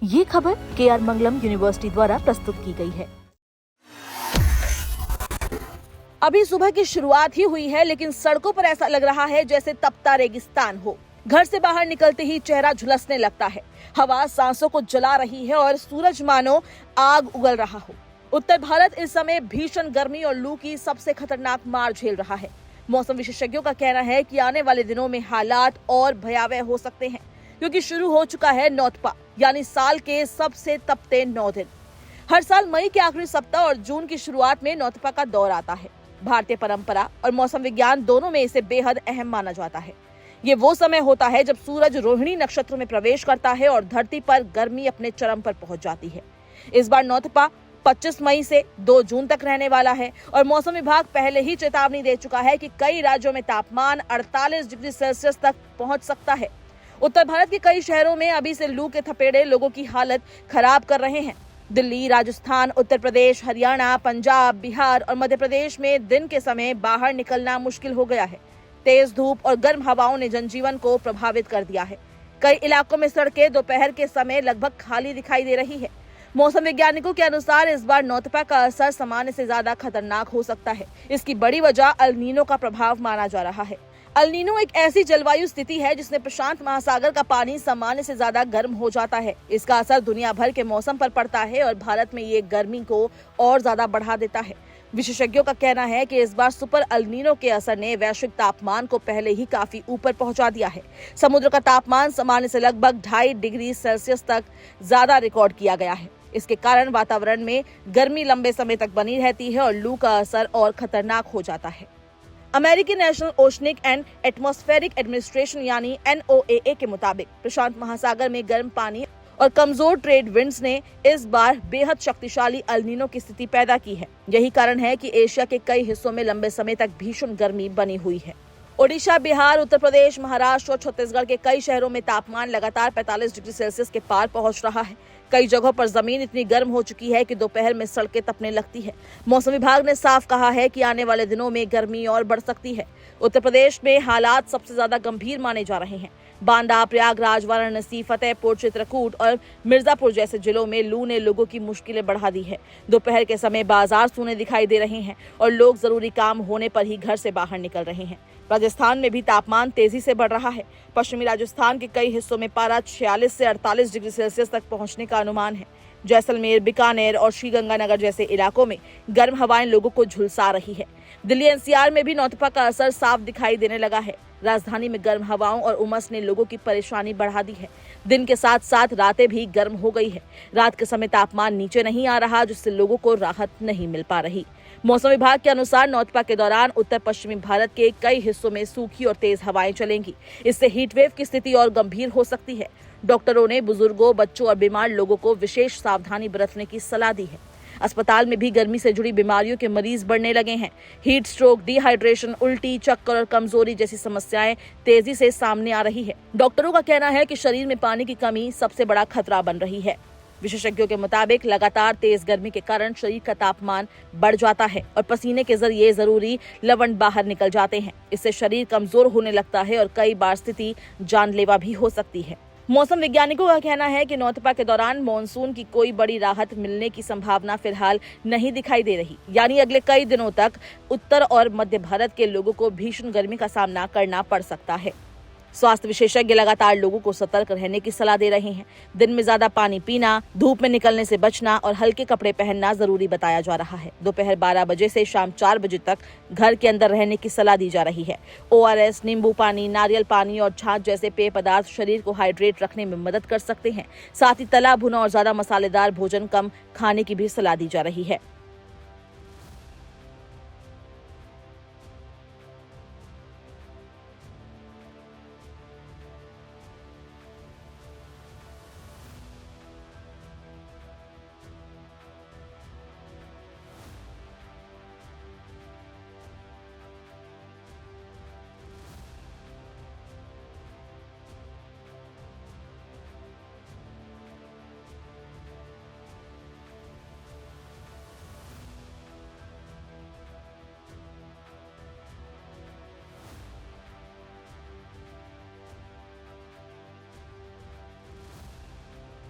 ये खबर के.आर. मंगलम यूनिवर्सिटी द्वारा प्रस्तुत की गई है। अभी सुबह की शुरुआत ही हुई है, लेकिन सड़कों पर ऐसा लग रहा है जैसे तपता रेगिस्तान हो। घर से बाहर निकलते ही चेहरा झुलसने लगता है, हवा सांसों को जला रही है और सूरज मानो आग उगल रहा हो। उत्तर भारत इस समय भीषण गर्मी और लू की सबसे खतरनाक मार झेल रहा है। मौसम विशेषज्ञों का कहना है कि आने वाले दिनों में हालात और भयावह हो सकते हैं, क्योंकि शुरू हो चुका है नौतपा, यानी साल के सबसे तपते 9 दिन। हर साल मई के आखिरी सप्ताह और जून की शुरुआत में नौतपा का दौर आता है। भारतीय परंपरा और मौसम विज्ञान दोनों में इसे बेहद अहम माना जाता है। ये वो समय होता है जब सूरज रोहिणी नक्षत्र में प्रवेश करता है और धरती पर गर्मी अपने चरम पर पहुंच जाती है। इस बार नौतपा 25 मई से 2 जून तक रहने वाला है और मौसम विभाग पहले ही चेतावनी दे चुका है कि कई राज्यों में तापमान 48 डिग्री सेल्सियस तक पहुंच सकता है। उत्तर भारत के कई शहरों में अभी से लू के थपेड़े लोगों की हालत खराब कर रहे हैं। दिल्ली, राजस्थान, उत्तर प्रदेश, हरियाणा, पंजाब, बिहार और मध्य प्रदेश में दिन के समय बाहर निकलना मुश्किल हो गया है। तेज धूप और गर्म हवाओं ने जनजीवन को प्रभावित कर दिया है। कई इलाकों में सड़कें दोपहर के समय लगभग खाली दिखाई दे रही है। मौसम वैज्ञानिकों के अनुसार इस बार नौतपा का असर सामान्य से ज्यादा खतरनाक हो सकता है। इसकी बड़ी वजह अल नीनो का प्रभाव माना जा रहा है। अल नीनो एक ऐसी जलवायु स्थिति है जिसमें प्रशांत महासागर का पानी सामान्य से ज्यादा गर्म हो जाता है। इसका असर दुनिया भर के मौसम पर पड़ता है और भारत में ये गर्मी को और ज्यादा बढ़ा देता है। विशेषज्ञों का कहना है कि इस बार सुपर अल नीनो के असर ने वैश्विक तापमान को पहले ही काफी ऊपर पहुंचा दिया है। समुद्र का तापमान सामान्य से लगभग 2.5 डिग्री सेल्सियस तक ज्यादा रिकॉर्ड किया गया है। इसके कारण वातावरण में गर्मी लंबे समय तक बनी रहती है और लू का असर और खतरनाक हो जाता है। अमेरिकी national oceanic and atmospheric administration यानी NOAA के मुताबिक प्रशांत महासागर में गर्म पानी और कमजोर ट्रेड विंड्स ने इस बार बेहद शक्तिशाली अल नीनो की स्थिति पैदा की है। यही कारण है कि एशिया के कई हिस्सों में लंबे समय तक भीषण गर्मी बनी हुई है। ओडिशा, बिहार, उत्तर प्रदेश, महाराष्ट्र और छत्तीसगढ़ के कई शहरों में तापमान लगातार 45 डिग्री सेल्सियस के पार पहुंच रहा है। कई जगहों पर जमीन इतनी गर्म हो चुकी है कि दोपहर में सड़कें तपने लगती है। मौसम विभाग ने साफ कहा है कि आने वाले दिनों में गर्मी और बढ़ सकती है। उत्तर प्रदेश में हालात सबसे ज्यादा गंभीर माने जा रहे हैं। बांदा, प्रयागराज, वाराणसी, फतेहपुर, चित्रकूट और मिर्जापुर जैसे जिलों में लू ने लोगों की मुश्किलें बढ़ा दी है। दोपहर के समय बाजार सूने दिखाई दे रहे हैं और लोग जरूरी काम होने पर ही घर से बाहर निकल रहे हैं। राजस्थान में भी तापमान तेजी से बढ़ रहा है। पश्चिमी राजस्थान के कई हिस्सों में पारा 46 से 48 डिग्री सेल्सियस तक पहुंचने का अनुमान है। जैसलमेर, बीकानेर और श्रीगंगानगर जैसे इलाकों में गर्म हवाएं लोगों को झुलसा रही है। दिल्ली NCR में भी नौतपा का असर साफ दिखाई देने लगा है। राजधानी में गर्म हवाओं और उमस ने लोगों की परेशानी बढ़ा दी है। दिन के साथ साथ रातें भी गर्म हो गई है। रात के समय तापमान नीचे नहीं आ रहा, जिससे लोगों को राहत नहीं मिल पा रही। मौसम विभाग के अनुसार नौतपा के दौरान उत्तर पश्चिमी भारत के कई हिस्सों में सूखी और तेज हवाएं चलेंगी। इससे हीटवेव की स्थिति और गंभीर हो सकती है। डॉक्टरों ने बुजुर्गों, बच्चों और बीमार लोगों को विशेष सावधानी बरतने की सलाह दी है। अस्पताल में भी गर्मी से जुड़ी बीमारियों के मरीज बढ़ने लगे हैं। हीट स्ट्रोक, डिहाइड्रेशन, उल्टी, चक्कर और कमजोरी जैसी समस्याएं तेजी से सामने आ रही है। डॉक्टरों का कहना है कि शरीर में पानी की कमी सबसे बड़ा खतरा बन रही है। विशेषज्ञों के मुताबिक लगातार तेज गर्मी के कारण शरीर का तापमान बढ़ जाता है और पसीने के जरिए जरूरी लवण बाहर निकल जाते हैं। इससे शरीर कमजोर होने लगता है और कई बार स्थिति जानलेवा भी हो सकती है। मौसम वैज्ञानिकों का कहना है कि नौतपा के दौरान मॉनसून की कोई बड़ी राहत मिलने की संभावना फिलहाल नहीं दिखाई दे रही, यानी अगले कई दिनों तक उत्तर और मध्य भारत के लोगों को भीषण गर्मी का सामना करना पड़ सकता है। स्वास्थ्य विशेषज्ञ लगातार लोगों को सतर्क रहने की सलाह दे रहे हैं। दिन में ज्यादा पानी पीना, धूप में निकलने से बचना और हल्के कपड़े पहनना जरूरी बताया जा रहा है। दोपहर 12 बजे से शाम 4 बजे तक घर के अंदर रहने की सलाह दी जा रही है। ORS, नींबू पानी, नारियल पानी और छाछ जैसे पेय पदार्थ शरीर को हाइड्रेट रखने में मदद कर सकते हैं। साथ ही तला भुना और ज्यादा मसालेदार भोजन कम खाने की भी सलाह दी जा रही है।